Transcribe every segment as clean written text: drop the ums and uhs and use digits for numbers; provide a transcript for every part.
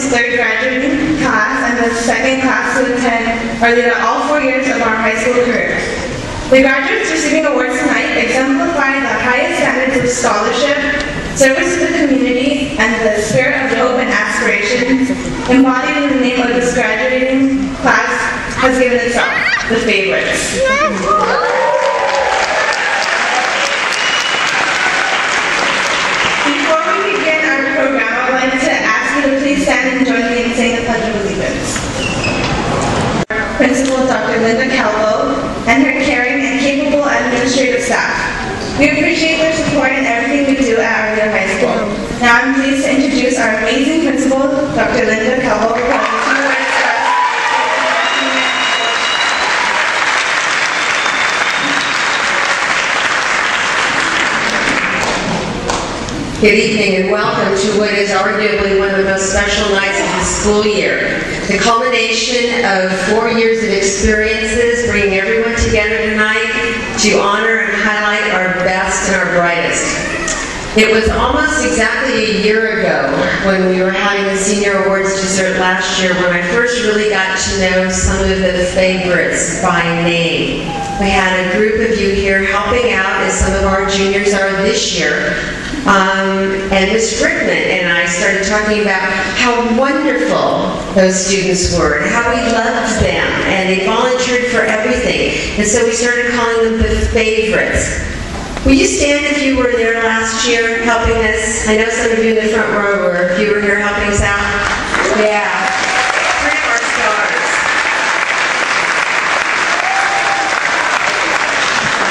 third graduating class and the second class to attend Arleta all 4 years of our high school career. The graduates receiving awards tonight exemplify the highest standards of scholarship, service to the community, and the spirit of hope and aspiration embodied in the name of this graduating class has given itself, the favorites. Before we begin our program, I would like to ask you to please stand and join me in saying the Pledge of Allegiance. Principal Dr. Linda Calvo and her caring and capable administrative staff. We appreciate their support in everything we do at Arleta High School. Now I'm pleased to introduce our amazing principal, Dr. Linda Calvo. Good evening and welcome to what is arguably one of the most special nights of the school year. The culmination of 4 years of experiences, bringing everyone together tonight to honor and highlight our best and our brightest. It was almost exactly a year ago when we were having the Senior Awards dessert last year when I first really got to know some of the favorites by name. We had a group of you here helping out, as some of our juniors are this year. And Ms. Frickman and I started talking about how wonderful those students were, and how we loved them, and they volunteered for everything. And so we started calling them the favorites. Will you stand if you were there last year helping us? I know some of you in the front row were. If you were here helping us out? Yeah. 3 of our stars.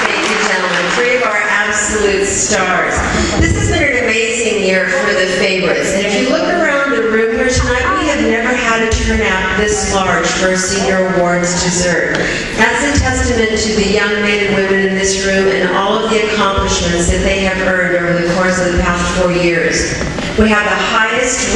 Thank you, gentlemen. 3 of our absolute stars. This has been an amazing year for the favorites. And if you look around the room here tonight, we have never had a turnout this large for a Senior Awards dessert. That's a testament to the young men and women in this room and all of the accomplishments that they have earned over the course of the past 4 years. We have the highest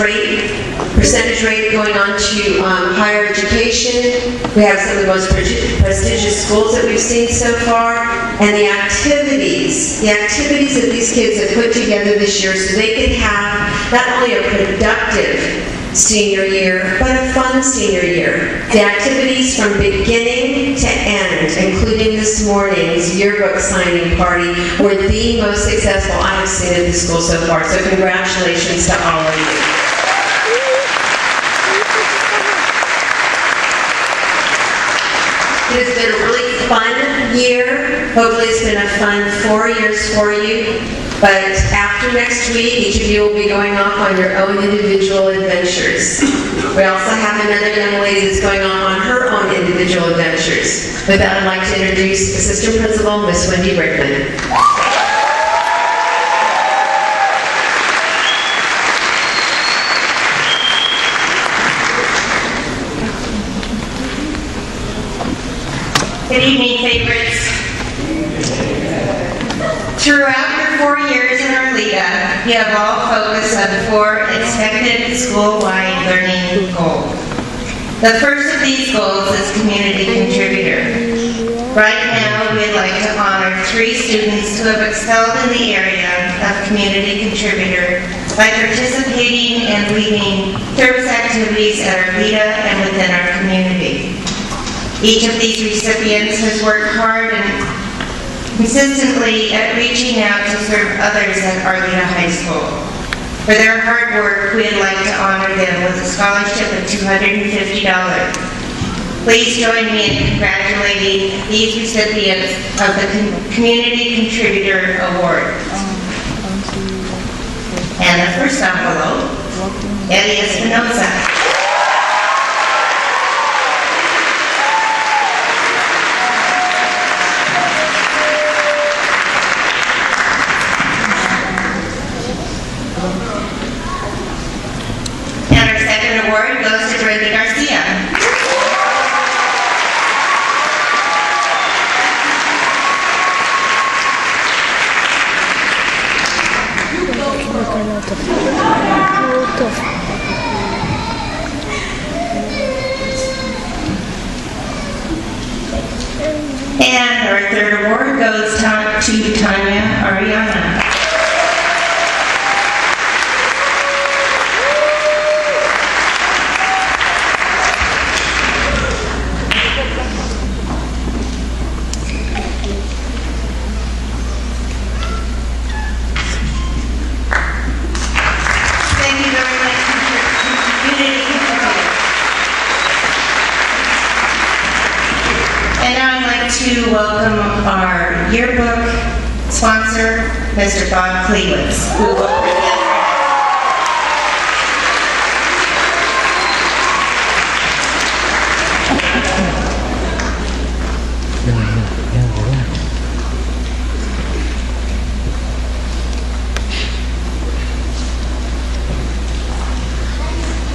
percentage rate going on to higher education. We have some of the most prestigious schools that we've seen so far. And the activities that these kids have put together this year so they can have not only a productive senior year, but a fun senior year. The activities from beginning to end, including this morning's yearbook signing party, were the most successful I have seen at the school so far. So congratulations to all of you. It has been a really fun year. Hopefully it's been a fun 4 years for you. But after next week, each of you will be going off on your own individual adventures. We also have another young lady that's going off on her own individual adventures. With that, I'd like to introduce Assistant Principal, Miss Wendy Brickman. Good evening, favorites. Throughout your 4 years in Arleta, you have all focused on 4 expected school-wide learning goals. The first of these goals is community contributor. Right now, we'd like to honor 3 students who have excelled in the area of community contributor by participating and leading service activities at Arleta and within our community. Each of these recipients has worked hard and consistently at reaching out to serve others at Arleta High School. For their hard work, we'd like to honor them with a scholarship of $250. Please join me in congratulating these recipients of the Community Contributor Award. And the first envelope, Eddie Espinosa. Award goes to Brenda Garcia. And our third award goes to Tanya Ariana. welcome our yearbook sponsor, Mr. Bob Cleveland, who will present.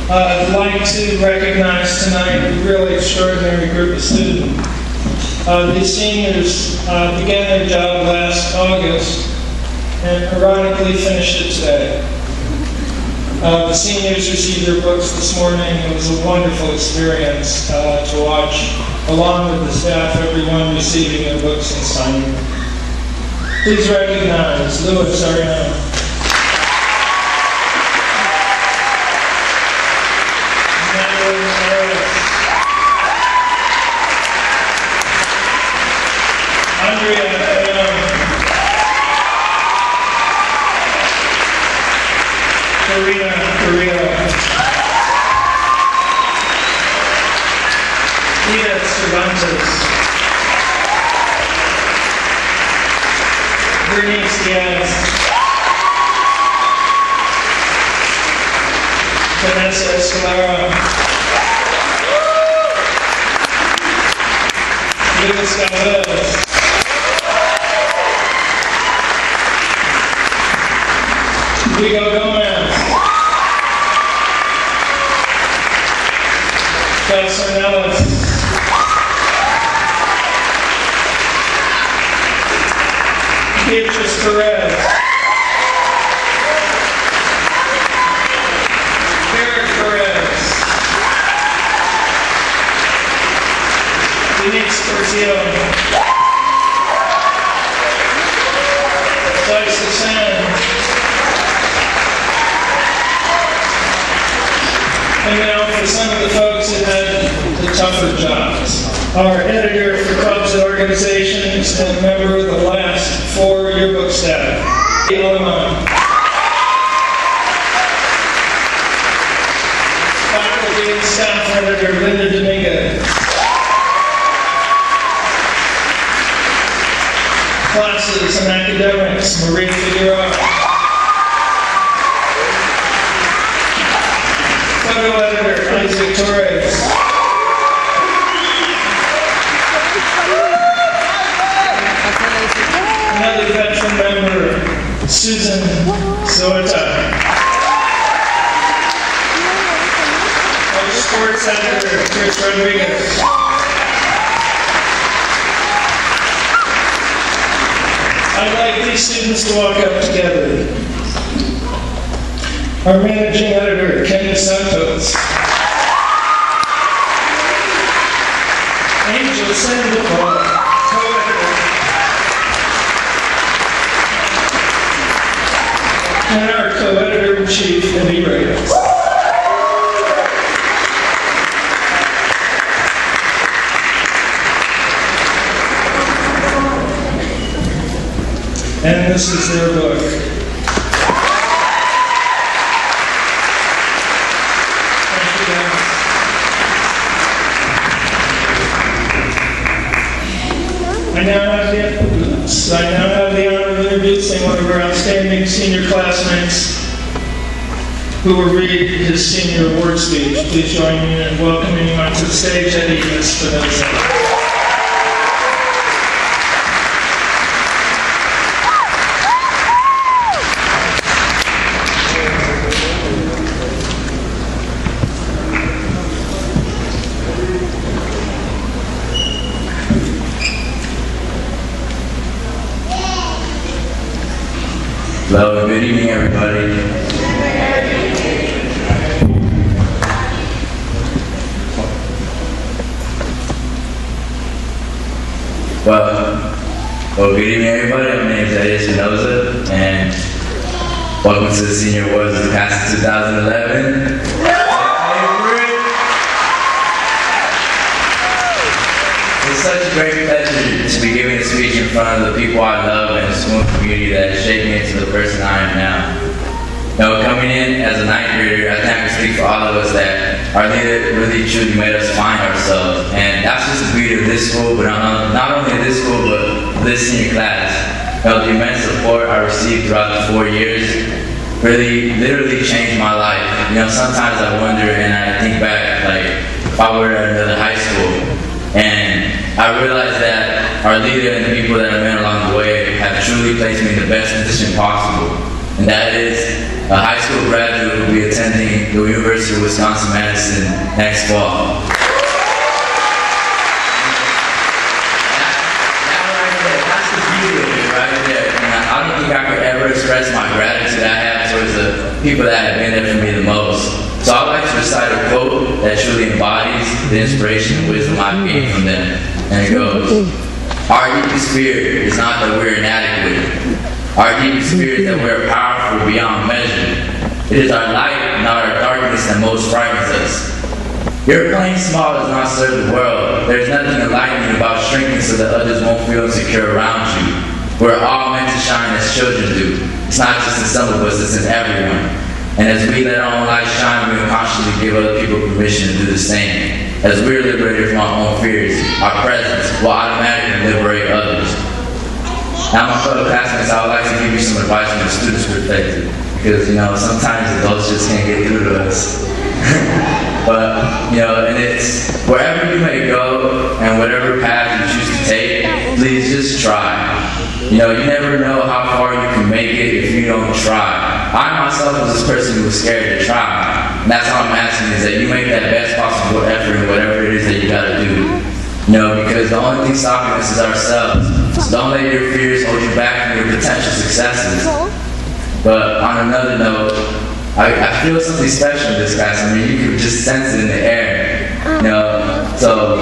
I'd like to recognize tonight a really extraordinary group of students. These seniors began their job last August and ironically finished it today. The seniors received their books this morning. It was a wonderful experience to watch, along with the staff, everyone receiving their books and signing them. Please recognize Louis Ariana. Vanessa Escalera, Luis Galvez, Rigo Gomez, Jocelyn Ellis, Beatrice Perez, Denise Corsiel, Dice Hassan, and now for some of the folks that had the tougher jobs. Our editor for clubs and organizations and member of the last 4 yearbook staff, Lamont. Faculty and staff editor, Linda Dominguez. Classes and academics, Marie Figueroa. Photo editor, Isaac Torres. Another veteran member, Susan Zoeta. Our sports editor, Chris Rodriguez. I'd like these students to walk up together. Our managing editor, Ken Santos. Angel Sandoval, co-editor. And our co-editor-in-chief, Eddie Reyes. And this is their book. Thank you, guys. I now have the honor of introducing one of our outstanding senior classmates who will read his senior award speech. Please join me in welcoming him onto the stage, Eddie Espinosa. Hello, good evening, everybody. Well, good evening, everybody. My name is Eddie Espinosa, and welcome to the Senior Awards of the Class of 2011. It's such a great pleasure to be giving a speech in front of the people I love and the school community that has shaped me into the person I am now. Coming in as a ninth grader, I think I can speak for all of us that our leader really truly made us find ourselves. And that's just the beauty of this school, but not only this school, but this senior class. The immense support I received throughout the 4 years really, literally changed my life. Sometimes I wonder and I think back, like, if I were at another high school, and I realized that our leader and the people that I met along the way have truly placed me in the best position possible. And that is a high school graduate who will be attending the University of Wisconsin-Madison next fall. That's the beauty of it right there. And I don't think I could ever express my gratitude I have towards the people that have been there for me the most. So I'd like to recite a quote that truly embodies the inspiration and wisdom I've gained from them. And it goes, "Our deepest fear is not that we're inadequate. Our deepest fear is that we're powerful beyond measure. It is our light, not our darkness, that most frightens us. Your playing small does not serve the world. There is nothing enlightening about shrinking so that others won't feel insecure around you. We're all meant to shine as children do. It's not just in some of us, it's in everyone. And as we let our own light shine, we will constantly give other people permission to do the same. As we're liberated from our own fears, our presence will automatically liberate others." Now, my fellow classmates, I would like to give you some advice from a student's perspective, because sometimes adults just can't get through to us. But and it's wherever you may go and whatever path you choose to take, please just try. You never know how far you can make it if you don't try. I myself was this person who was scared to try. And that's all I'm asking is that you make that best possible effort in whatever it is that you gotta do. Because the only thing stopping us is ourselves. So don't let your fears hold you back from your potential successes. But on another note, I feel something special in this class. You can just sense it in the air. So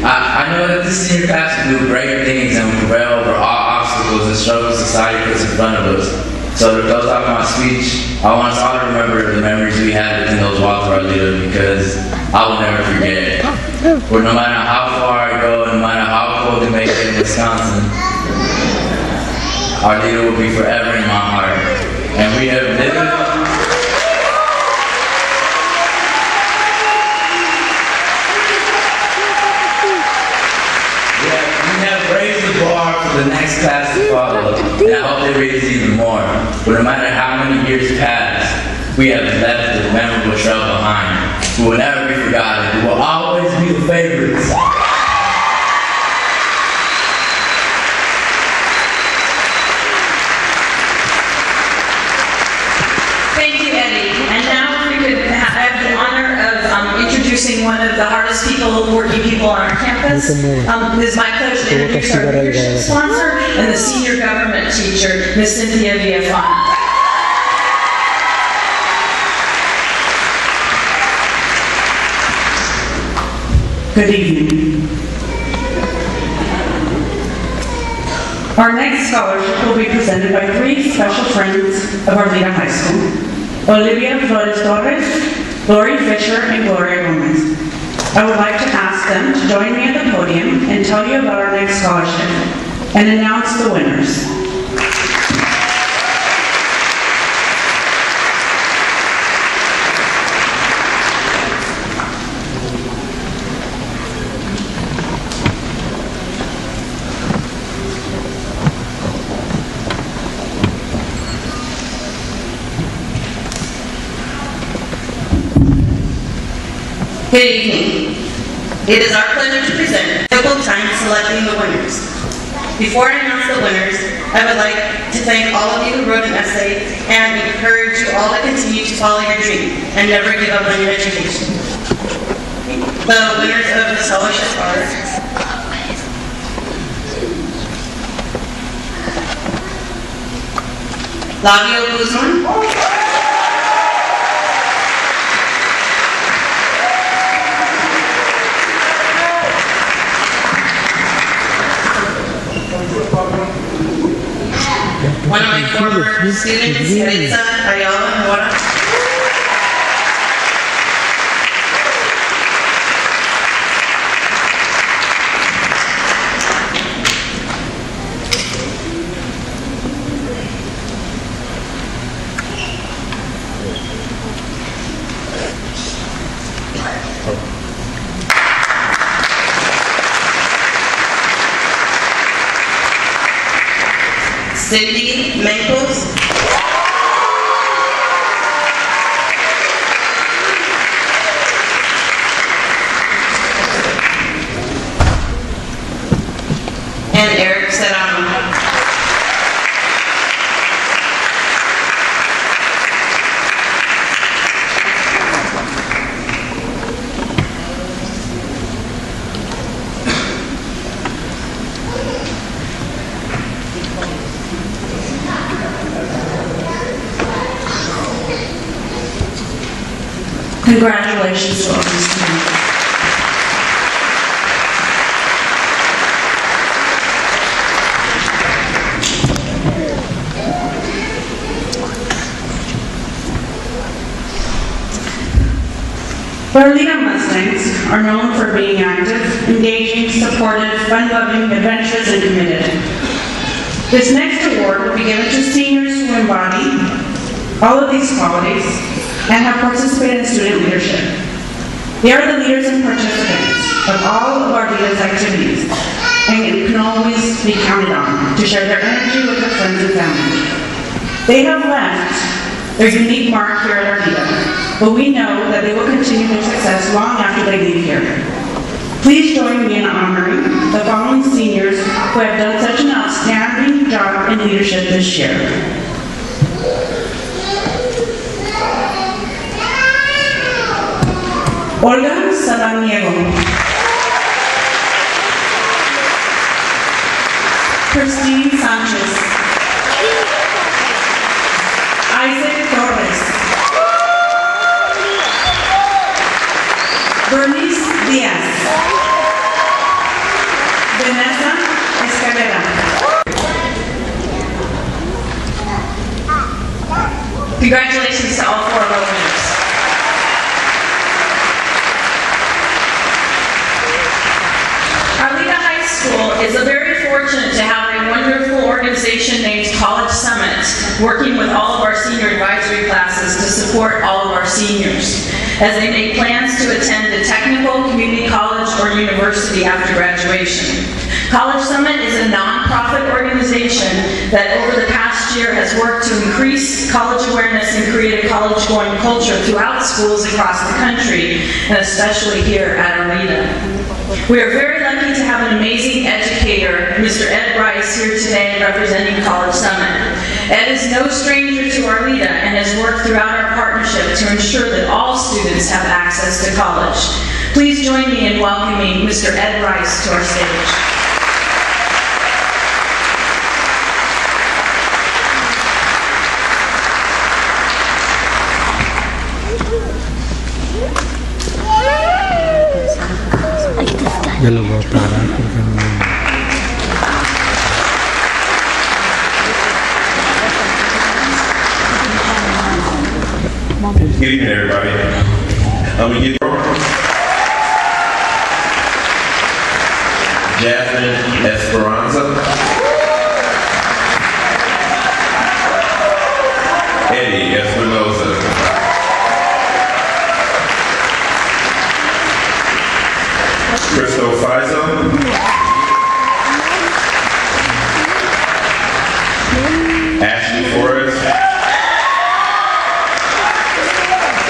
I know that this senior class will do great things and will prevail over all obstacles and struggles society puts in front of us. So to close off my speech, I want us all to remember the memories we had within those walls of our leader, because I will never forget it. But no matter how far I go, no matter how cold it may get in Wisconsin, our leader will be forever in my heart. And we have raised the bar for the next class to follow, and I hope they raise it even more. But no matter how many years pass, we have left a memorable trail behind. We will never be forgotten. We will always be the favorites. Thank you, Eddie. And now we could have the honor of introducing one of the hardest working people on our campus. It is my pleasure to introduce our leadership sponsor and the senior government teacher, Ms. Cynthia Villafana. Good evening. Our next scholarship will be presented by 3 special friends of Arleta High School: Olivia Flores Torres, Lori Fisher, and Gloria Gomez. I would like to ask them to join me at the podium and tell you about our next scholarship and announce the winners. Good evening. It is our pleasure to present difficult time selecting the winners. Before I announce the winners, I would like to thank all of you who wrote an essay and encourage you all to continue to follow your dream and never give up on your education. The winners of the scholarship are Lavio Guzman, one of my former students, Yaritza Ayala Mora. Cindy Menkos. And Eric Serrano. Congratulations to all these students. Berlina Mustangs are known for being active, engaging, supportive, fun-loving, adventurous, and committed. This next award will be given to seniors who embody all of these qualities and have participated in student leadership. They are the leaders and participants of all of our Arvida's activities and can always be counted on to share their energy with their friends and family. They have left their unique mark here at Arvida, but we know that they will continue their success long after they leave here. Please join me in honoring the following seniors who have done such an outstanding job in leadership this year. Olga Sabaniego, Christine Sanchez, Isaac Torres, Bernice Diaz, Vanessa Escalera. Congratulations to all 4 of our winners. Arleta High School is very fortunate to have a wonderful organization named College Summit, working with all of our senior advisory classes to support all of our seniors as they make plans to attend a technical, community college, or university after graduation. College Summit is a nonprofit organization that over the past year has worked to increase college awareness and create a college-going culture throughout schools across the country, and especially here at Arleta. We are very lucky to have an amazing educator, Mr. Ed Rice, here today representing College Summit. Ed is no stranger to Arleta and has worked throughout our partnership to ensure that all students have access to college. Please join me in welcoming Mr. Ed Rice to our stage. Ya lo voy a parar porque no... Good evening, everybody. We get Jasmine Esperanza, Eddie Espinoza, Crystal Fizo, Ashley Forrest,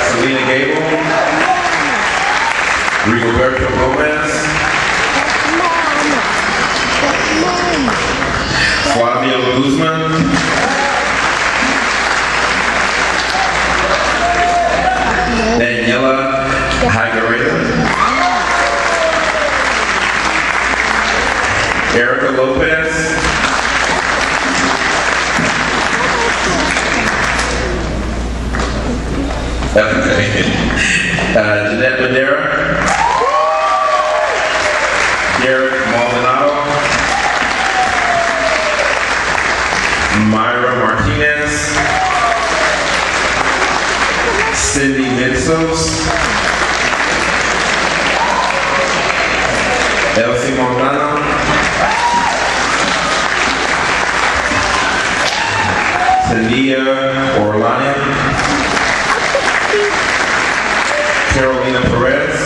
Selena Gable, Rigoberto Gomez, Flavio Guzman, Daniela Higuera, Erica Lopez, Jeanette Madera, Derek Maldonado, Myra Martinez, Cindy Mitsos, Elsie Montano, Tania Orlani, Carolina Perez,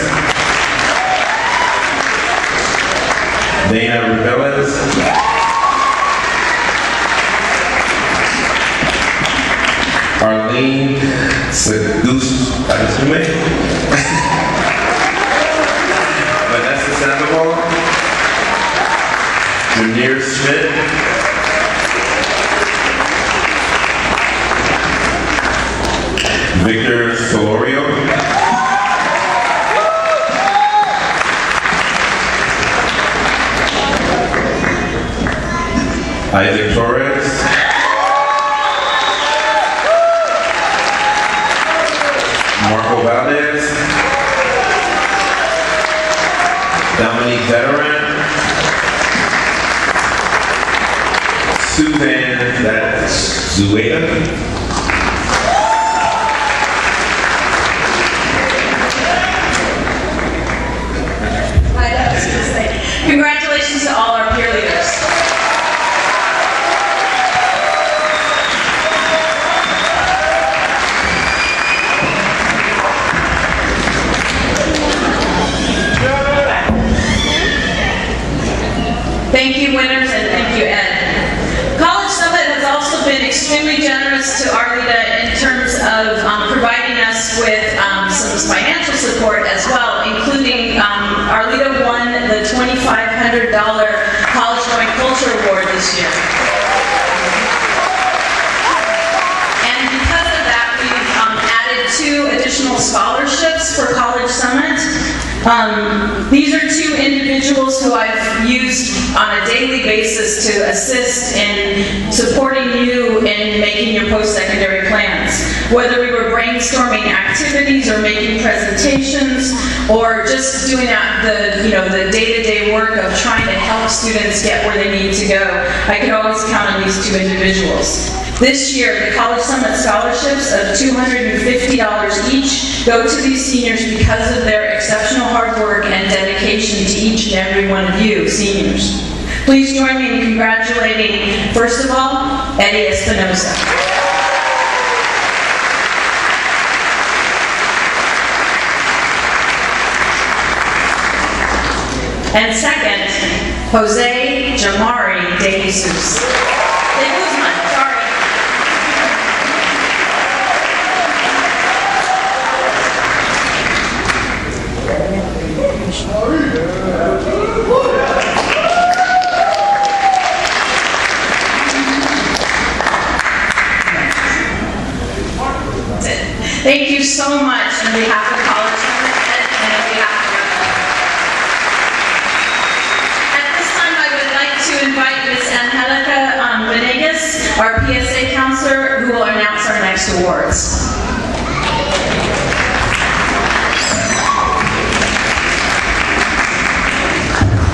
Dana Rebelez, Adusume, Vanessa Sandoval, Junior Schmidt, Victor Solorio, Isaac Torres, Marco Valdez, Dominique Veteran, Suzanne, that's Zueda, Congratulations to all our peer leaders. Thank you, winners, and thank you, Ed. College Summit has also been extremely generous to Arleta in terms of providing us with some financial support as well, including Arleta won the $2,500 College Going Culture Award this year. And because of that, we've added 2 additional scholarships for College Summit. These are 2 individuals who I've used on a daily basis to assist in supporting you in making your post-secondary plans. Whether we were brainstorming activities or making presentations or just doing the day-to-day work of trying to help students get where they need to go, I could always count on these 2 individuals. This year, the College Summit scholarships of $250 each go to these seniors because of their exceptional hard work and dedication to each and every one of you, seniors. Please join me in congratulating, first of all, Eddie Espinosa. And second, Jose Jamari de Jesus. De Guzman, sorry. Thank you so much on behalf of College Summit and on behalf of At this time, I would like to invite Ms. Angelica Venegas, our PSA counselor, who will announce our next awards.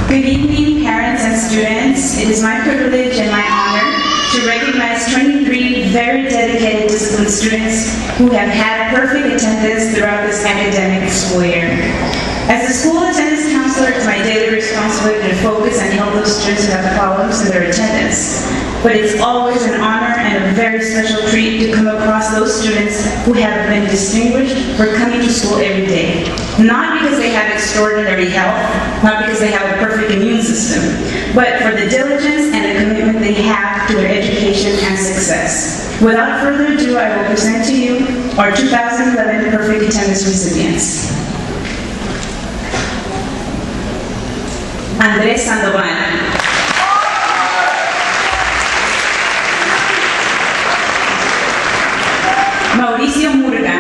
Good evening, parents and students. It is my privilege and my honor to recognize 23 very dedicated, disciplined students who have had perfect attendance throughout this academic school year. As a school attendance counselor, it's my daily responsibility to focus and help those students who have problems in their attendance. But it's always an honor and a very special treat to come across those students who have been distinguished for coming to school every day. Not because they have extraordinary health, not because they have a perfect immune system, but for the diligence and the commitment they have to their education and success. Without further ado, I will present to you our 2011 Perfect Attendance recipients. Andrés Sandoval. Mauricio Murga.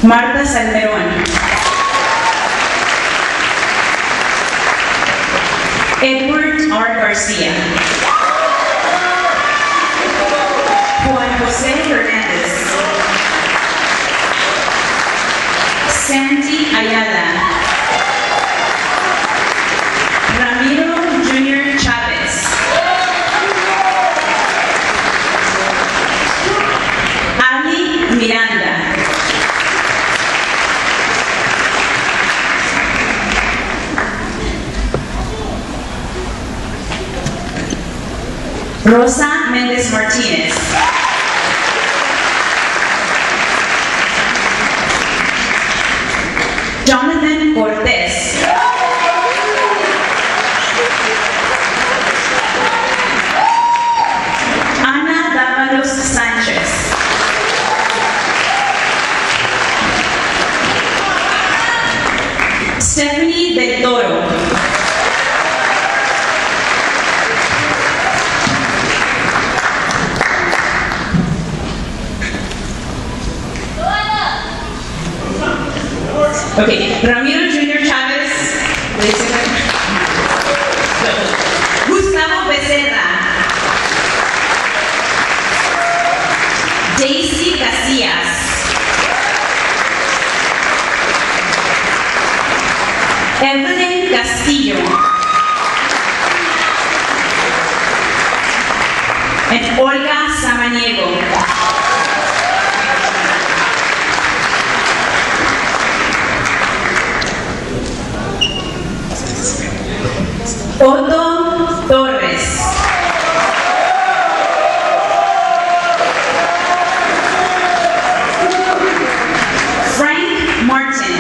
Marta Salmerón. Edward R. Garcia. Juan José Hernández. Sandy Ayala. Ramiro Jr. Chavez. Ali Miranda. Rosa Méndez Martínez. Jonathan Cortés. Stephanie del Toro. Okay, Ramiro Jr. Chávez. Gustavo Becerra. Daisy Casillas. Evelyn Castillo. And Olga Samaniego. Otto Torres. Frank Martin.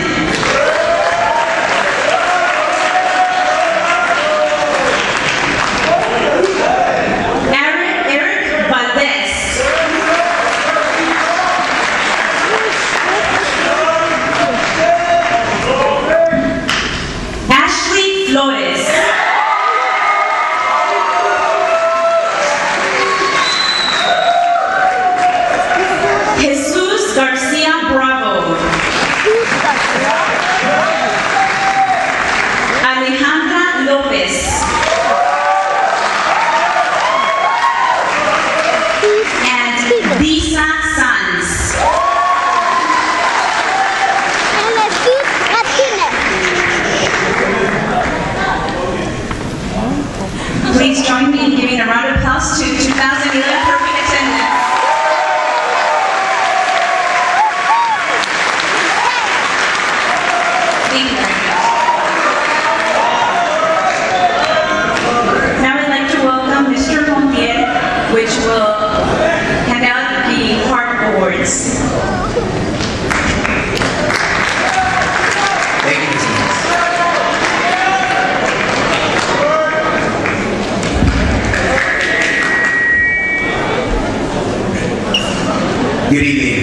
Eric Valdez. Ashley Flores. Jesus Garcia Bravo. Alejandra Lopez. And Lisa Sanz. Please join me in giving a round of applause to 2011 perfect attendance. Thank you very much. Now I'd like to welcome Mr. Montiel, which will hand out the heart awards. Thank you, Ms. Good evening.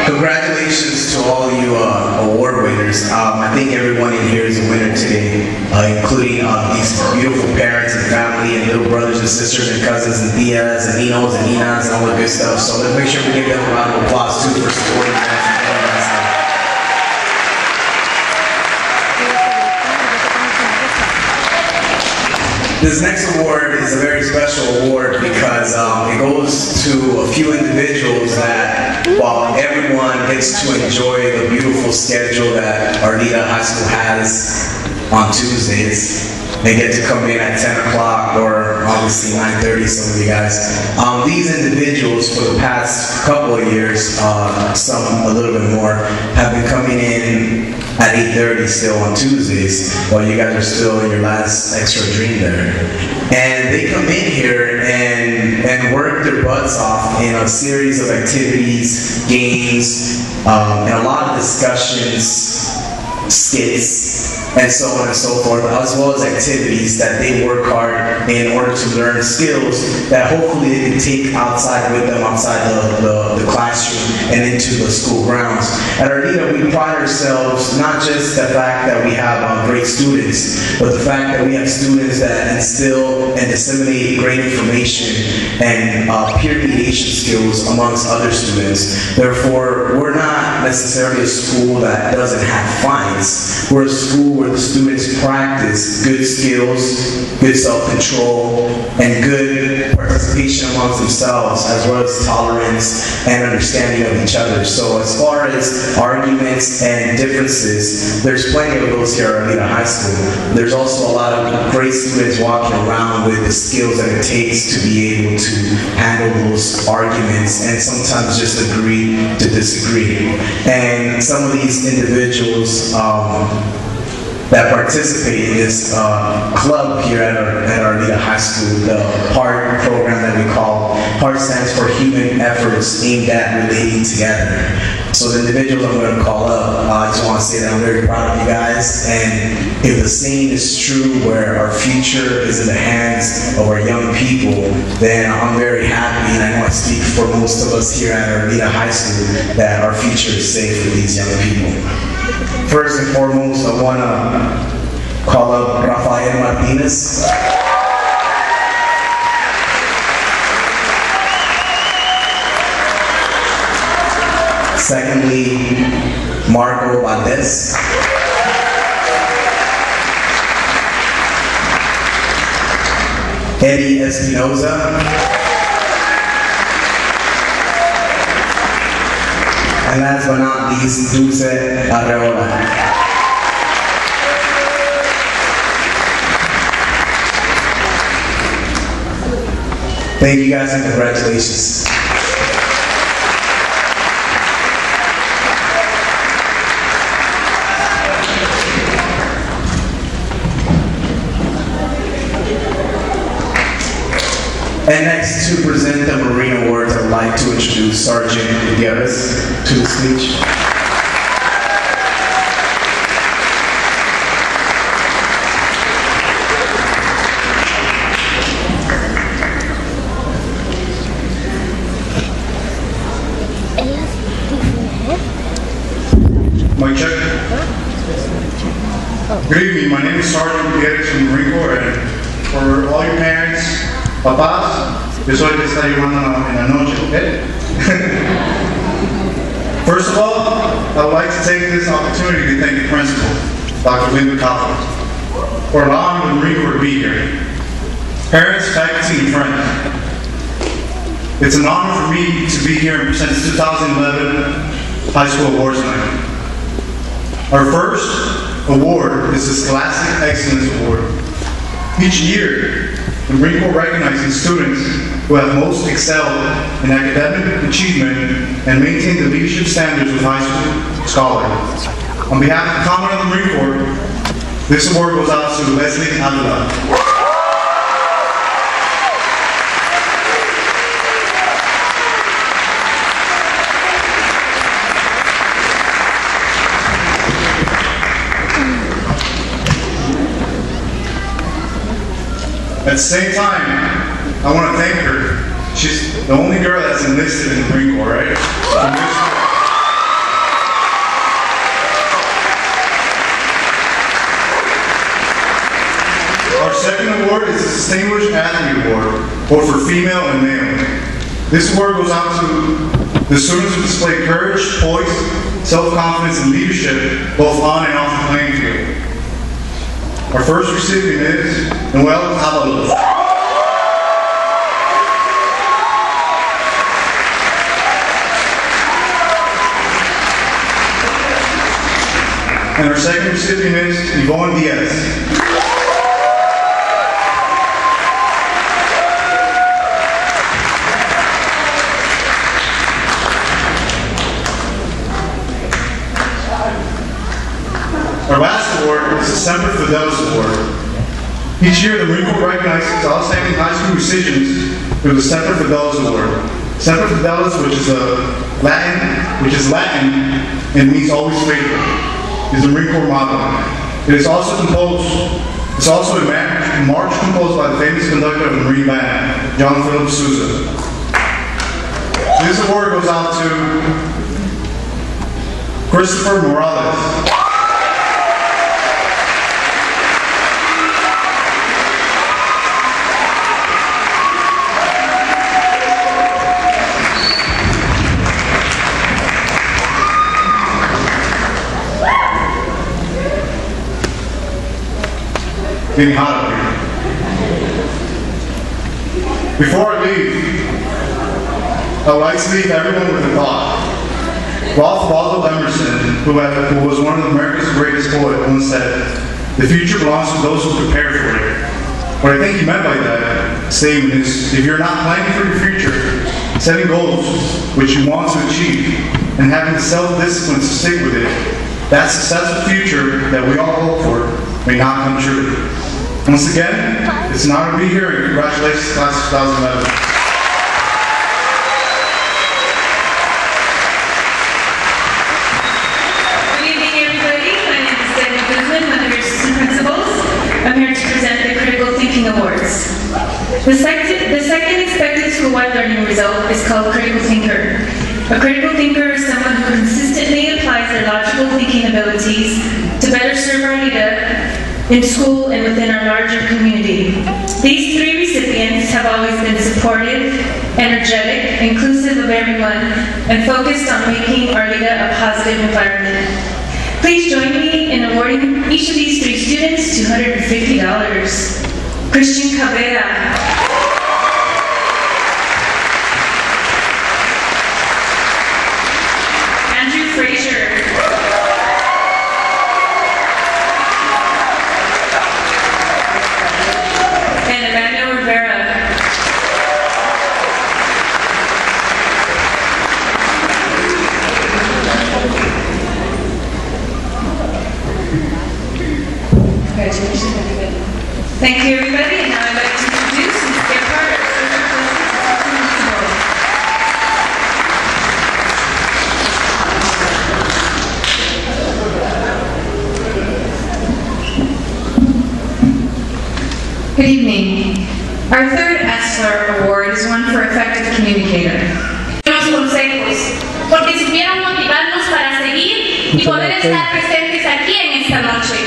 Congratulations to all you award winners. I think everyone in here is a winner today, including these beautiful parents and family and little brothers and sisters and cousins and tias and ninos and ninas and all the good stuff. So let's make sure we give them a round of applause too for supporting us. This next award is a very special award because it goes to a few individuals that, while everyone gets to enjoy the beautiful schedule that Arleta High School has on Tuesdays, they get to come in at 10 o'clock or obviously 9:30, some of you guys. These individuals for the past couple of years, some a little bit more, have been coming in at 8:30 still on Tuesdays, while you guys are still in your last extra dream there. And they come in here and work their butts off in a series of activities, games, and a lot of discussions, skits, and so on and so forth, as well as activities that they work hard in order to learn skills that hopefully they can take outside with them, outside the classroom and into the school grounds. At Arleta, we pride ourselves not just the fact that we have great students, but the fact that we have students that instill and disseminate great information and peer mediation skills amongst other students. Therefore, we're not necessarily a school that doesn't have fines. We're a school where the students practice good skills, good self-control, and good participation amongst themselves, as well as tolerance and understanding of each other. So as far as arguments and differences, there's plenty of those here at Arleta High School. There's also a lot of great students walking around with the skills that it takes to be able to handle those arguments and sometimes just agree to disagree. And some of these individuals that participate in this club here at Arleta High School, the HEART program that we call. HEART stands for Human Efforts Aimed at Relating Together. So the individuals I'm going to call up, I just want to say that I'm very proud of you guys, and if the saying is true where our future is in the hands of our young people, then I'm very happy, and I know I speak for most of us here at Arleta High School, that our future is safe for these young people. First and foremost, I want to call up Rafael Martinez. Secondly, Marco Valdez. Eddie Espinoza. And last but not least, Dulce Arreola. Thank you guys and congratulations. And next, to present the Marine Awards, I would like to introduce Sergeant Gutierrez to the stage. Mic check. Good evening, my name is Sergeant Gutierrez from the Marine Corps, and for all your parents, papás, yo soy el que está llevando en la noche, okay? First of all, I would like to take this opportunity to thank the principal, Dr. Linda Coughlin, for allowing the Marine Corps to be here. Parents, faculty, and friends, it's an honor for me to be here and present the 2011 High School Awards night. Our first award is the Scholastic Excellence Award. Each year, the Marine Corps recognizes students who have most excelled in academic achievement and maintained the leadership standards of high school scholars. On behalf of the Commandant of the Marine Corps, this award goes out to Leslie Avila. At the same time, I want to thank her. She's the only girl that's enlisted in the Marine Corps, right? Our second award is the Distinguished Athlete Award, both for female and male. This award goes out to the students who display courage, poise, self-confidence, and leadership, both on and off the playing field. Our first recipient is Noel Avalos. And our second recipient is Yvonne Diaz. Our last award is the Semper Fidelis Award. Each year, the Marine Corps recognizes outstanding high school musicians through the Semper Fidelis Award. Semper Fidelis, which is Latin and means always faithful, is the Marine Corps motto. It is also a march composed by the famous conductor of the Marine Band, John Philip Sousa. This award goes out to Christopher Morales. Getting hot up here. Before I leave, I would like to leave everyone with a thought. Ralph Waldo Emerson, who was one of America's greatest poets, once said, "The future belongs to those who prepare for it." What I think he meant by that statement is, if you're not planning for your future, setting goals which you want to achieve, and having the self-discipline to stick with it, that successful future that we all hope for may not come true. Once again, it's an honor to be here, and congratulations, class of 2011. Good evening, everybody. My name is Debbie Guzman, one of your assistant principals. I'm here to present the Critical Thinking Awards. The second expected school-wide learning result is called Critical Thinker. A critical thinker is someone who consistently applies their logical thinking ability in school and within our larger community. These three recipients have always been supportive, energetic, inclusive of everyone, and focused on making Arleta a positive environment. Please join me in awarding each of these three students $250. Christian Cabrera. Andrew Frazier. And Amanda Rivera. Congratulations, everybody. Thank you, everybody. And now I'd like to introduce and get part of social Good evening. Our third ESSLR Award is one for effective communicator. Los consejos, porque supieron motivarnos para seguir y poder estar presentes aquí en esta noche.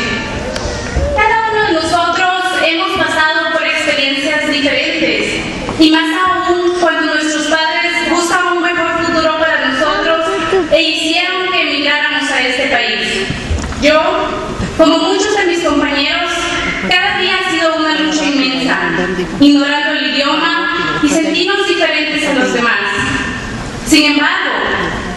Cada uno de nosotros hemos pasado por experiencias diferentes y más aún cuando nuestros padres buscan un mejor futuro para nosotros e hicieron que emigráramos a este país. Yo, como muchos de mis compañeros, cada día ha sido una lucha inmensa, ignorando el idioma y sentirnos diferentes a los demás. Sin embargo,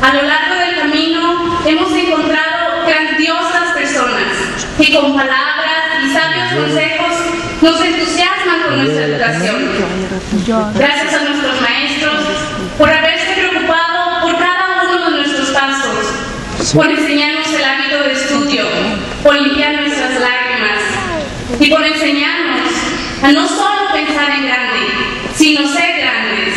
a lo largo del camino hemos encontrado grandiosas personas que con palabras y sabios consejos nos entusiasman con nuestra educación. Gracias a nuestros maestros por haberse preocupado por cada uno de nuestros pasos, por enseñarnos el hábito de estudio, por limpiar nuestras lágrimas y por enseñarnos a no solo pensar en grande, sino ser grandes.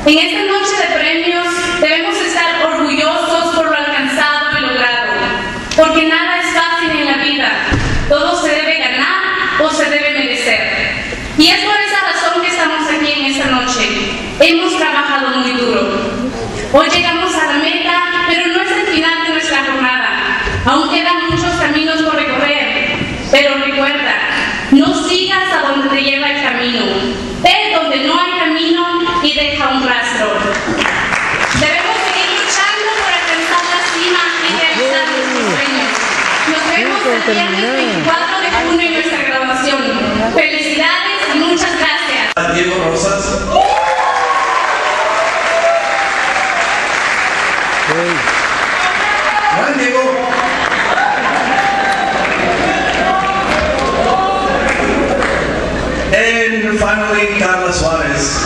En esta noche de premios debemos estar orgullosos por lo alcanzado y logrado, porque nada es fácil en la vida, todo se debe ganar o se debe merecer. Y es por esa razón que estamos aquí en esta noche. Hemos trabajado muy duro. Hoy llegamos a la meta, pero no es el final de nuestra jornada. Aún quedan muchos caminos por recorrer, pero recuerda, no sigas a donde te lleva el camino. Ve donde no hay camino y deja un rastro. Debemos seguir luchando por alcanzar la cima y realizar nuestros sueños. Nos vemos el viernes 24 de junio en nuestra graduación. Felicidades y muchas gracias. Diego Rosas. Hola, Diego. And finally, Carla Suarez.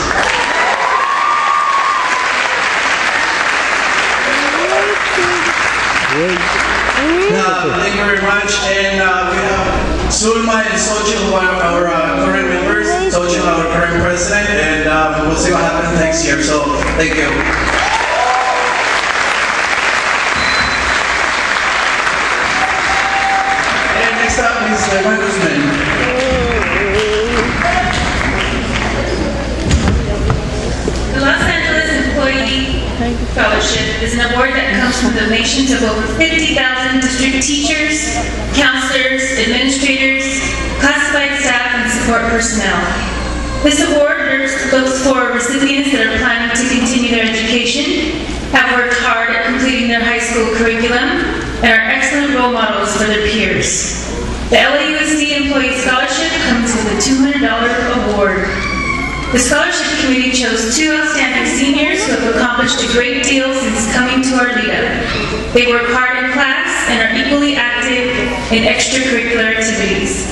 Thank you very much. And we have Sulma and Xochitl, one of our current members, Xochitl, our current president, and we'll see what happens next year. So, thank you. And next up is Evan Guzman. The Los Angeles Employee Fellowship is an award that comes from donations of over 50,000 district teachers, counselors, administrators, classified staff, and support personnel. This award looks for recipients that are planning to continue their education, have worked hard at completing their high school curriculum, and are excellent role models for their peers. The LAUSD Employee Scholarship comes with a $200 award. The scholarship committee chose two outstanding seniors who have accomplished a great deal since coming to Arleta. They work hard in class and are equally active in extracurricular activities.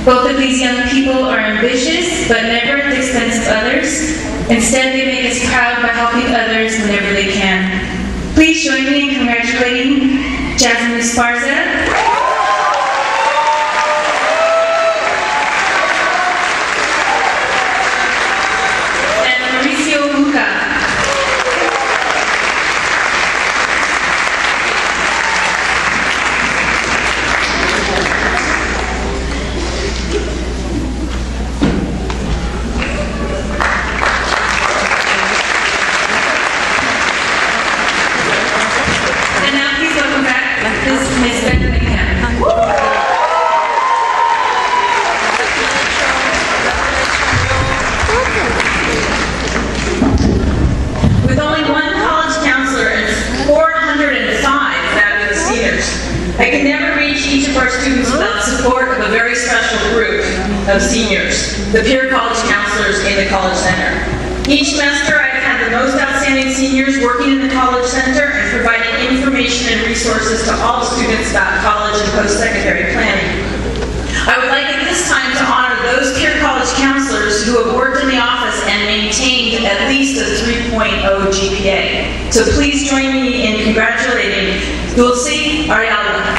Both of these young people are ambitious, but never at the expense of others. Instead, they make us proud by helping others whenever they can. Please join me in congratulating Jasmine Esparza, I can never reach each of our students without support of a very special group of seniors, the peer college counselors in the College Center. Each semester, I've had the most outstanding seniors working in the College Center and providing information and resources to all students about college and post-secondary planning. I would like at this time to honor those peer college counselors who have worked in the office and maintained at least a 3.0 GPA. So please join me in congratulating Dulce Ayala,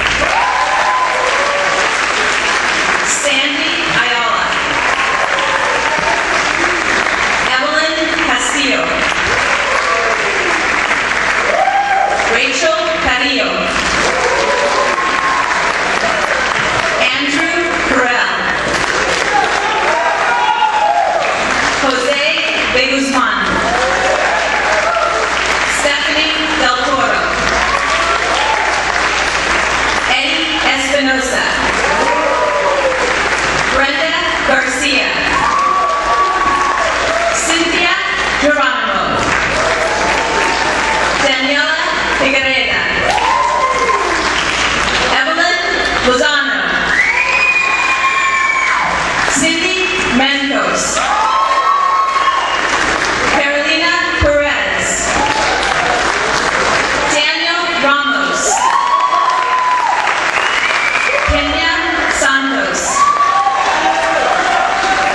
Sandy Ayala, Evelyn Castillo, Rachel Carrillo, Andrew Corral, Jose de Guzman, Stephanie Del Toro, Eddie Espinosa, Brenda Garcia, Cynthia Geronimo, Daniela Figuereda, Evelyn Lozano, Cindy Mancos, Carolina Perez, Daniel Ramos, Kenya Santos,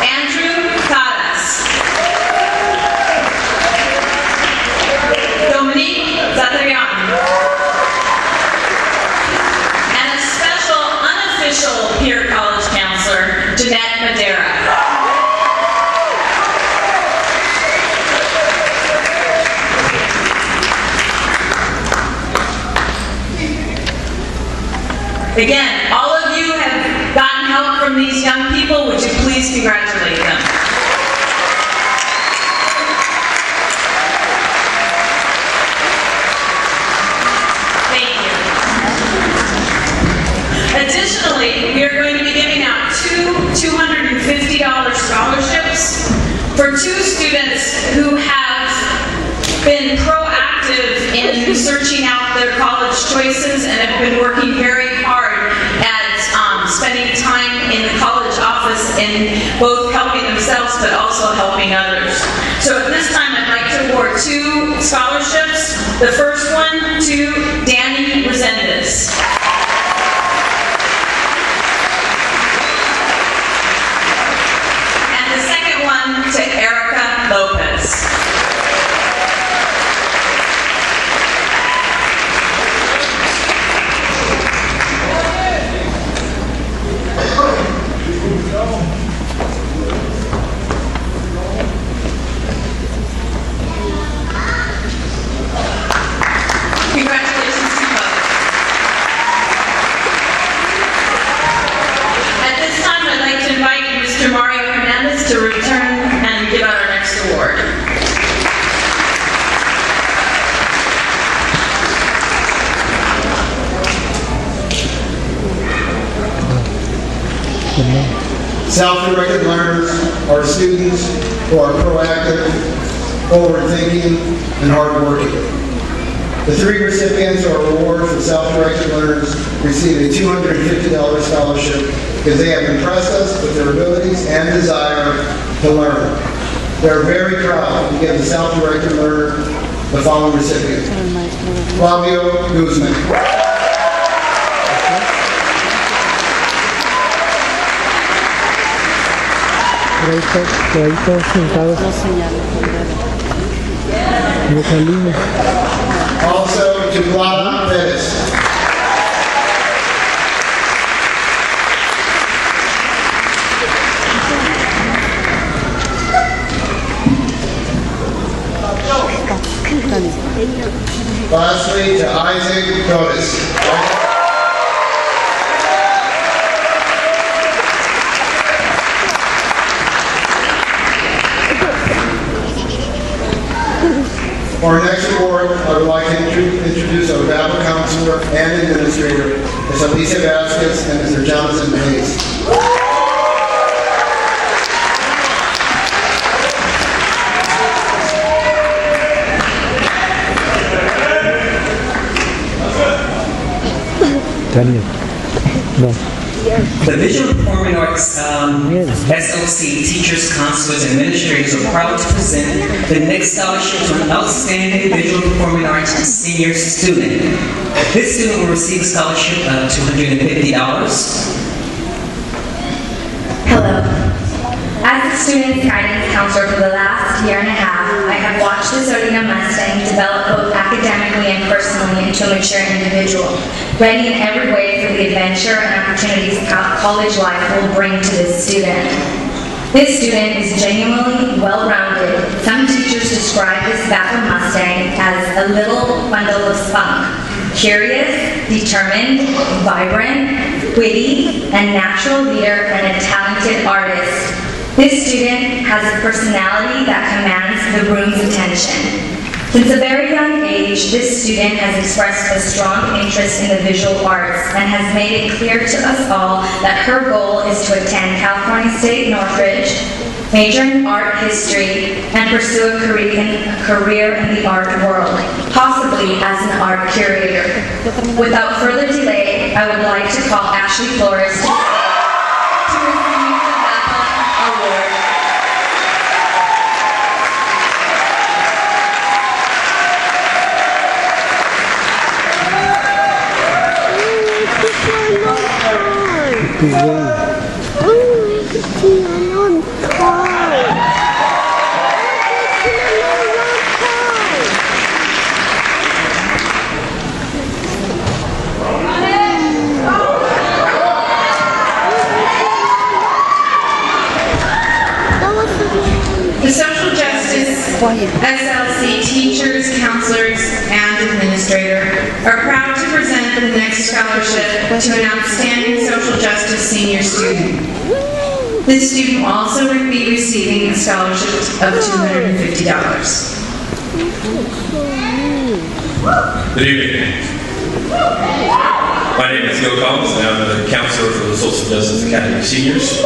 Andrew Caras, Dominique Zatharian, and a special unofficial peer college counselor, Jeanette Madera. Again, all of you have gotten help from these young people. Would you please congratulate them? Thank you. Additionally, we are going to be giving out two $250 scholarships for two students who have been proactive in searching out their college choices and have been working very hard at spending time in the college office in both helping themselves but also helping others. So at this time, I'd like to award two scholarships. The first one to Danny Resendez. And the second one to Erica Lopez. Congratulations to both. At this time, I'd like to invite Mr. Mario Hernandez to return and give out our next award. Self-directed learners are students who are proactive, forward-thinking, and hardworking. The three recipients of our award for self-directed learners receive a $250 scholarship because they have impressed us with their abilities and desire to learn. We are very proud to give the self-directed learner the following recipients: Flavio Guzman, also to Clara Perez. Lastly, to Isaac Cotis. For our next award, I would like to introduce our VAPA counselor and administrator, Ms. Alicia Vasquez and Mr. Jonathan Hayes. Daniel. No. The Visual Performing Arts SLC teachers, counselors, and administrators are proud to present the next scholarship to an outstanding Visual Performing Arts senior student. This student will receive a scholarship of $250. Hello. As the student guidance counselor for the last year and a half, I have watched the Zodiac Mustang develop both academically and personally into a mature individual, ready in every way for the adventure and opportunities college life will bring to this student. This student is genuinely well-rounded. Some teachers describe this Vapor Mustang as a little bundle of spunk. Curious, determined, vibrant, witty, and natural leader and a talented artist. This student has a personality that commands the room's attention. Since a very young age, this student has expressed a strong interest in the visual arts and has made it clear to us all that her goal is to attend California State Northridge, major in art history, and pursue a career in the art world, possibly as an art curator. Without further delay, I would like to call Ashley Flores to receive the VAPA Award. The social justice SLC teachers, counselors, and administrator are proud to present the next scholarship to an outstanding social justice senior student. This student will also be receiving a scholarship of $250. Good evening. My name is Gil Collins, and I'm the counselor for the Social Justice Academy of Seniors.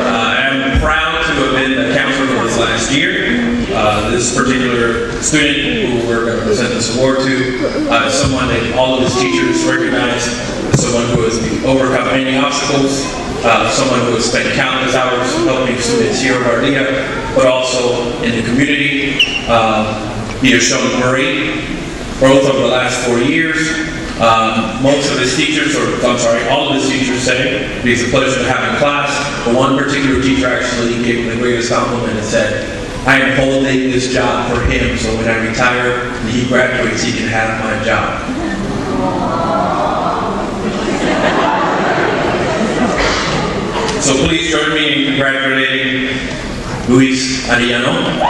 I'm proud to have been the counselor for this last year. This particular student who we're going to present this award to is someone that all of his teachers recognize, someone who has overcome many obstacles, someone who has spent countless hours helping students here at Ardea, but also in the community. He has shown great growth over the last 4 years. Most of his teachers, all of his teachers say it's a pleasure to have in class. But one particular teacher actually gave him the greatest compliment and said, I am holding this job for him, so when I retire and he graduates, he can have my job. So please join me in congratulating Luis Arellano.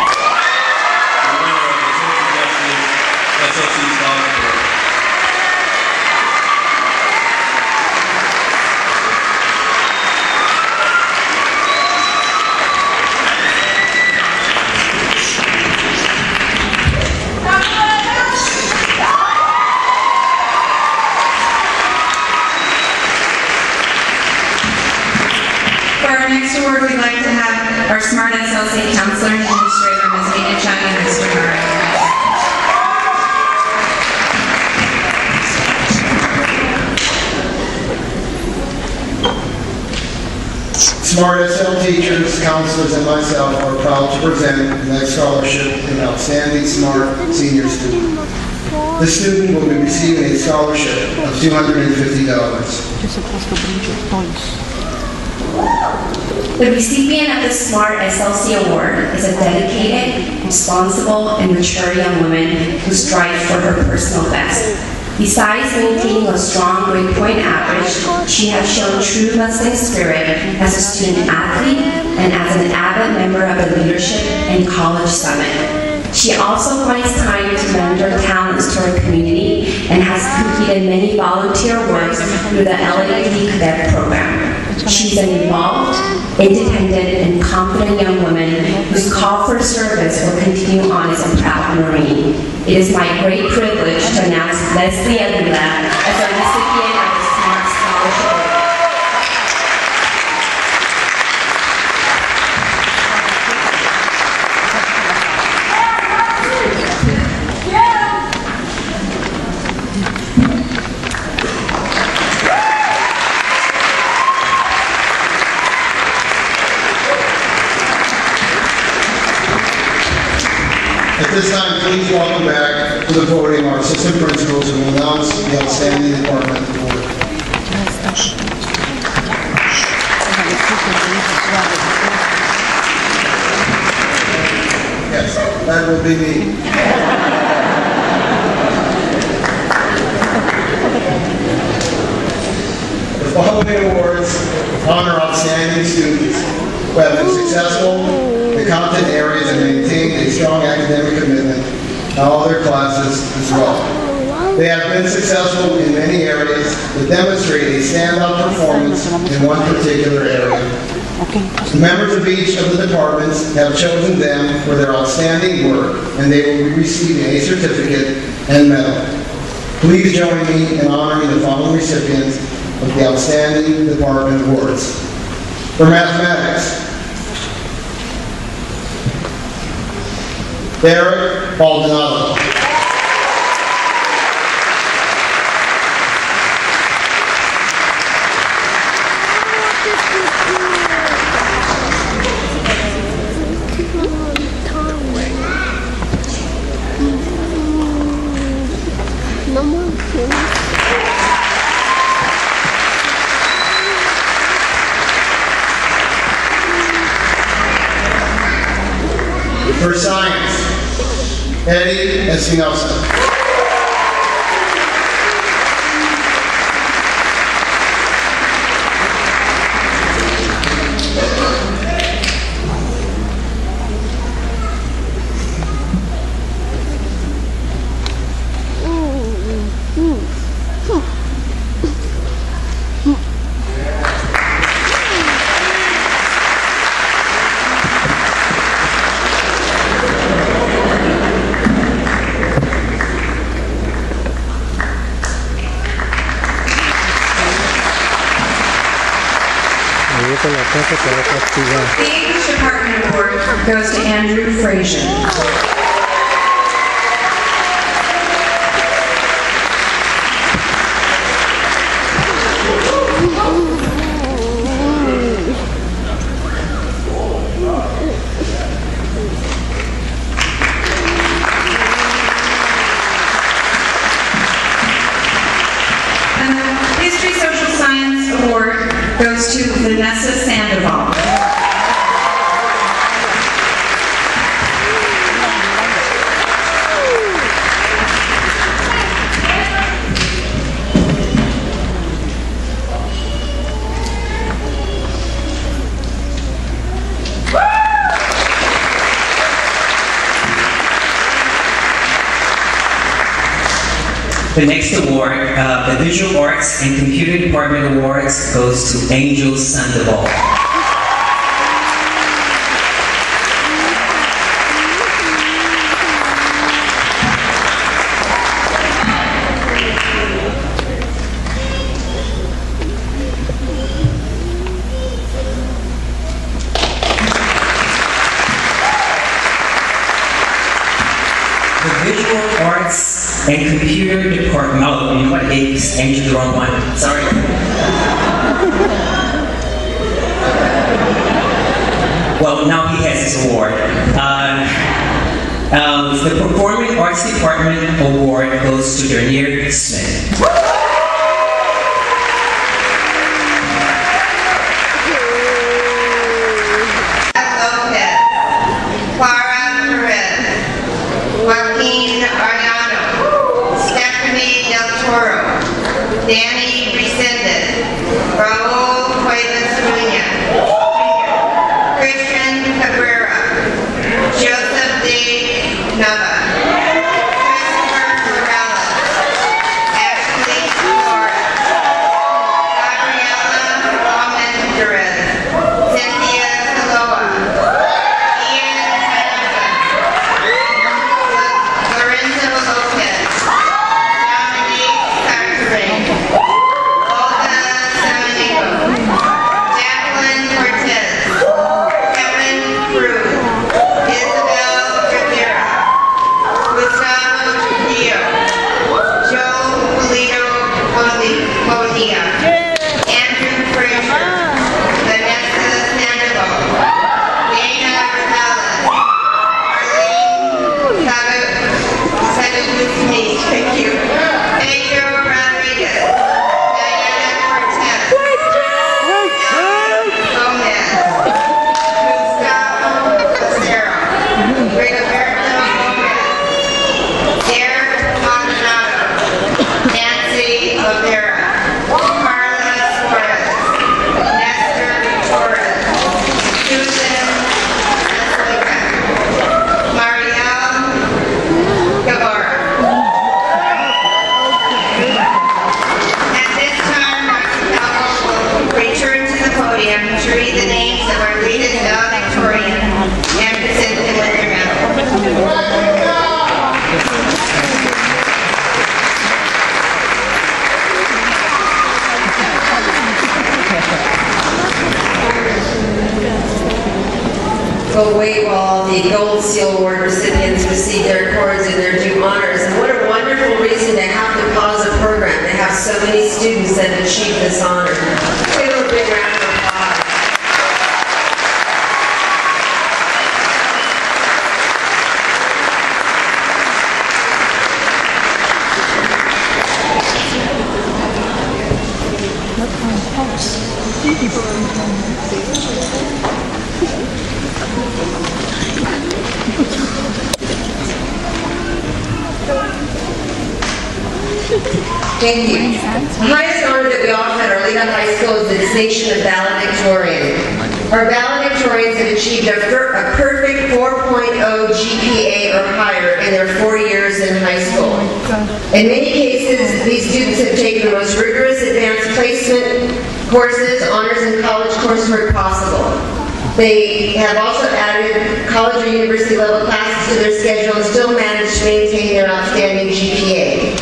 Award, we'd like to have our Smart SLC counselor and administrator, Ms. Nina Chung and Mr. Murray. Smart SL teachers, counselors, and myself are proud to present the next scholarship to an outstanding Smart senior student. The student will be receiving a scholarship of $250. The recipient of the Smart SLC Award is a dedicated, responsible, and mature young woman who strives for her personal best. Besides maintaining a strong grade point average, she has shown true Mustang spirit as a student athlete and as an avid member of the leadership and college summit. She also finds time to mentor talents to her community and has completed many volunteer works through the LAD Cadet Program. She's an involved, independent, and confident young woman whose call for service will continue on as a proud Marine. It is my great privilege to announce Leslie Alula as a recipient of the Smart Scholarship. please welcome back to the podium our assistant principals who will announce the outstanding department award. Yes, that will be me. The following awards honor outstanding students who have been successful in content areas and maintained a strong academic commitment in all their classes as well. They have been successful in many areas that demonstrate a standout performance in one particular area. The members of each of the departments have chosen them for their outstanding work, and they will be receiving a certificate and medal. Please join me in honoring the following recipients of the Outstanding Department Awards. For mathematics, Derek Baldonado. For science, Eddie Espinosa. The English Department Award goes to Andrew Frazier. And the History Social Science Award goes to Vanessa Sandoval. The next award, the Visual Arts and Computer Department Awards, goes to Angel Sandoval. The Visual Arts and Computer Department. Oh, you know what? I gave Angel the wrong one. Sorry. Well, now he has his award. The Performing Arts Department Award goes to Dernier Smith. Danny Resendez, Raul Cuevas Muñoz, Christian Cabrera, Joseph De Nava, Christopher Morales, Ashley Flores, Gabriela Almendarez, Cynthia Saloa, Ian Hanson, Lorenzo Lopez, Dominique Saccharin, will wait while the Gold Seal Award recipients receive their awards and their due honors. And what a wonderful reason to have to pause a program, to have so many students that have achieved this honor. Give them a big round of applause. Thank you. The highest honor that we offer at Arleta High School is the distinction of valedictorian. Our valedictorians have achieved a perfect 4.0 GPA or higher in their 4 years in high school. In many cases, these students have taken the most rigorous advanced placement courses, honors, and college coursework possible. They have also added college or university level classes to their schedule and still managed to maintain their outstanding GPA.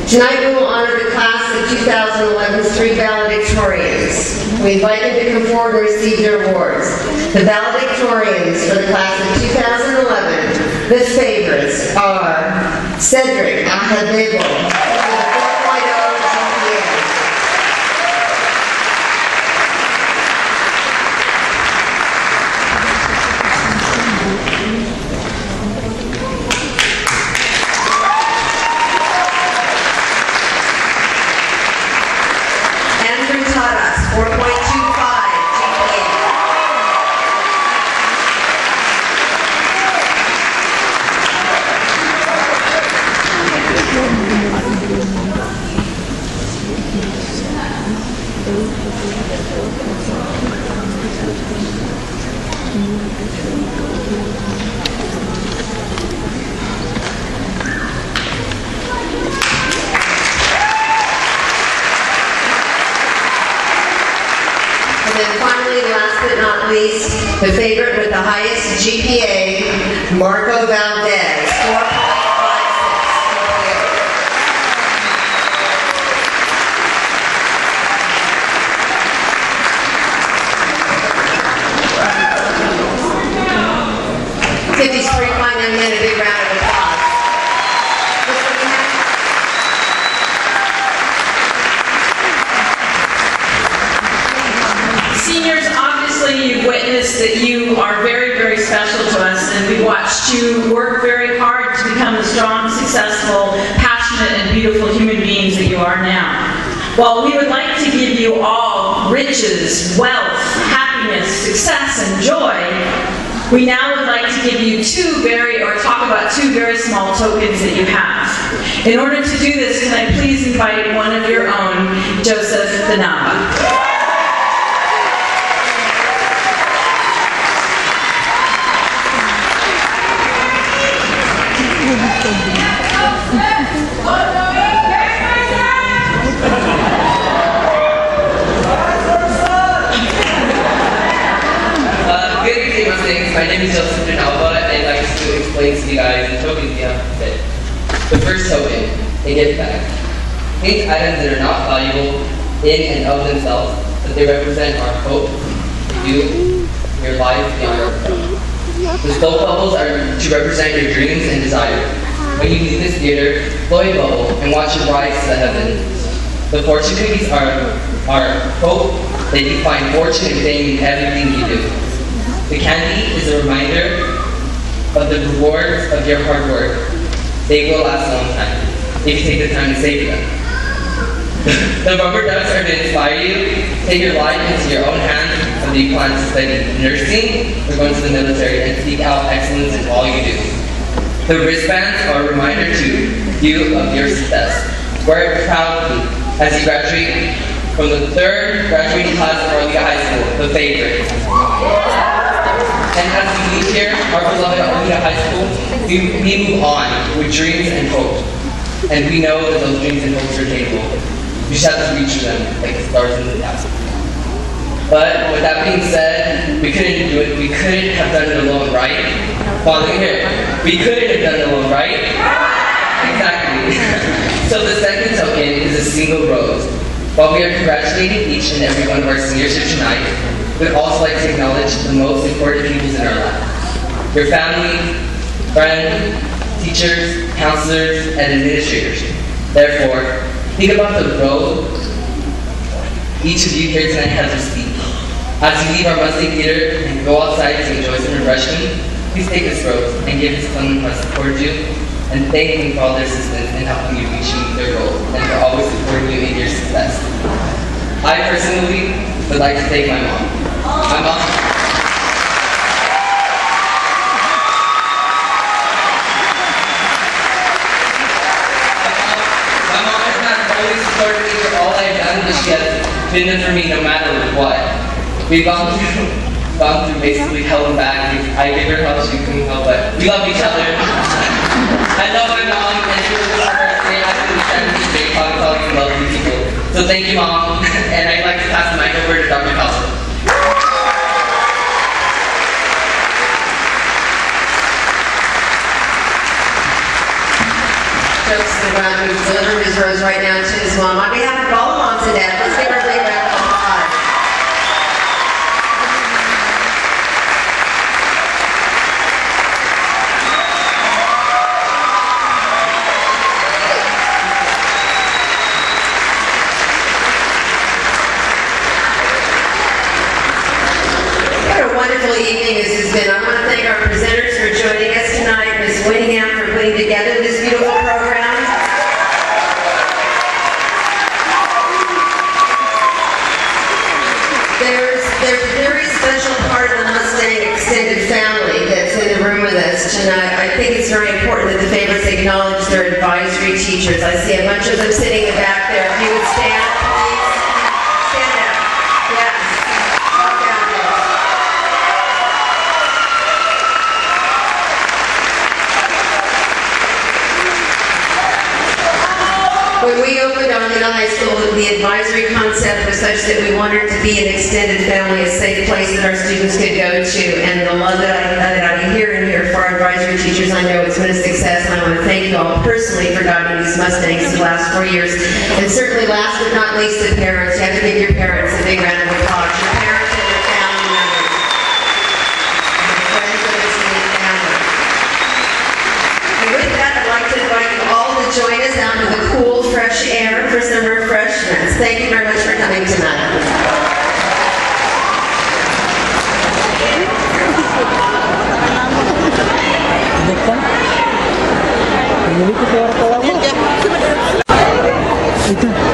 Tonight we will honor the class of 2011's 3 valedictorians. We invite them to come forward and receive their awards. The valedictorians for the class of 2011, the favorites are Cedric Ahadebo, with a 4.0 GPA. The favorite with the highest GPA, Marco Valdez, 4.56. Give these 3 fine young men a big round of applause. Seniors, obviously you've witnessed that you are very, very special to us, and we watched you work very hard to become the strong, successful, passionate, and beautiful human beings that you are now. While we would like to give you all riches, wealth, happiness, success, and joy, we now would like to give you talk about 2 very small tokens that you have. In order to do this, can I please invite one of your own, Joseph Benamba. Good evening, my name is Joseph Benamba, and I'd like to explain to you guys the tokens we have today. The first token, a gift bag. These items that are not valuable in and of themselves, but they represent our hope, you, your life beyond our control. The smoke bubbles are to represent your dreams and desires. When you leave this theater, blow a bubble and watch it rise to the heavens. The fortune cookies are hope that you find fortune and fame in everything you do. The candy is a reminder of the rewards of your hard work. They will last a long time, if you take the time to save them. The rubber ducks are to inspire you. Take your life into your own hands, whether you plan to study nursing or go into the military, and seek out excellence in all you do. The wristbands are a reminder to you of your success. Wear it proudly as you graduate from the 3rd graduating class of Arleta High School, the favorite. And as we leave here, our beloved Arleta High School, we move on with dreams and hope. And we know that those dreams and hopes are attainable. We just have to reach for them like the stars in the sky. But with that being said, we couldn't do it. We couldn't have done it alone, right? Well, look here. We couldn't have done it alone, right? Exactly. So the second token is a single rose. While we are congratulating each and every one of our seniors here tonight, we'd also like to acknowledge the most important people in our lives. Your family, friends, teachers, counselors, and administrators. Therefore, think about the role each of you here tonight has to speak. As you leave our Mustang Theater and go outside to enjoy some refreshment, please take this rose and give Ms. Clement my support you, and thank them for all their assistance in helping you reach their goals and for always supporting you in your success. I personally would like to thank my mom. My mom has not only supported me for all I've done, but she has been there for me no matter what. We've gone through basically hell and back. I give her help, she gives me help, but we love each other. I love my mom, and she was the first day I was trying to be straight, talking to lovely people. So thank you, Mom, and I'd like to pass the mic over to Dr. Cosmo. Jokes to the ground, who's delivering his rose right now to his mom. On behalf of all the moms and dads, let's give her a big round of applause. What a wonderful evening this has been. I want to thank our presenters for joining us tonight, Ms. Winningham for putting together this beautiful program. There's a very special part of the Mustang extended family that's in the room with us tonight. I think it's very important that the favorites acknowledge their advisory teachers. I see a bunch of them sitting in the back there. If you would stand, please. Stand up. Yes. Walk down, please. When we opened Arleta High School, the advisory concept was such that we wanted to be an extended family, a safe place that our students could go to. And the love that I hear in here for our advisory teachers, I know it's been a success. And I want to thank you all personally for guiding these Mustangs the last 4 years. And certainly last but not least, the parents. You have to give your parents a big round of applause. Your parents and your family members. And your friends of this family. And with that, I'd like to invite you all to join us out in the cool, fresh air for some refreshments. Thank you very much for coming tonight.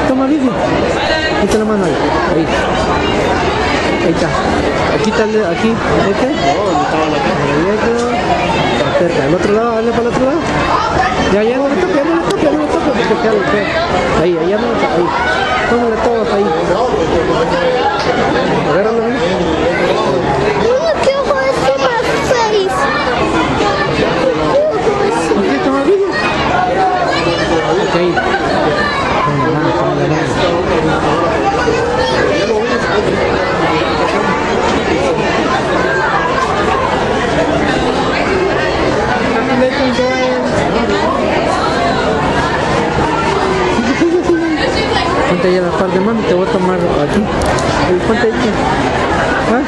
Toma video. Ahí está la mano. Ahí. Ahí está. Aquí está, aquí. ¿Este? Cerca. Al otro lado, dale para el otro lado. Ya, no le toque, Ahí, allá no, ahí. Tómale todos ahí. Agárralo bien. ¿Qué ojo es más feliz? Aquí, toma video. Ok. Ponte ahí a la par de mano, te voy a tomar aquí. Ponte aquí. ¿Ah?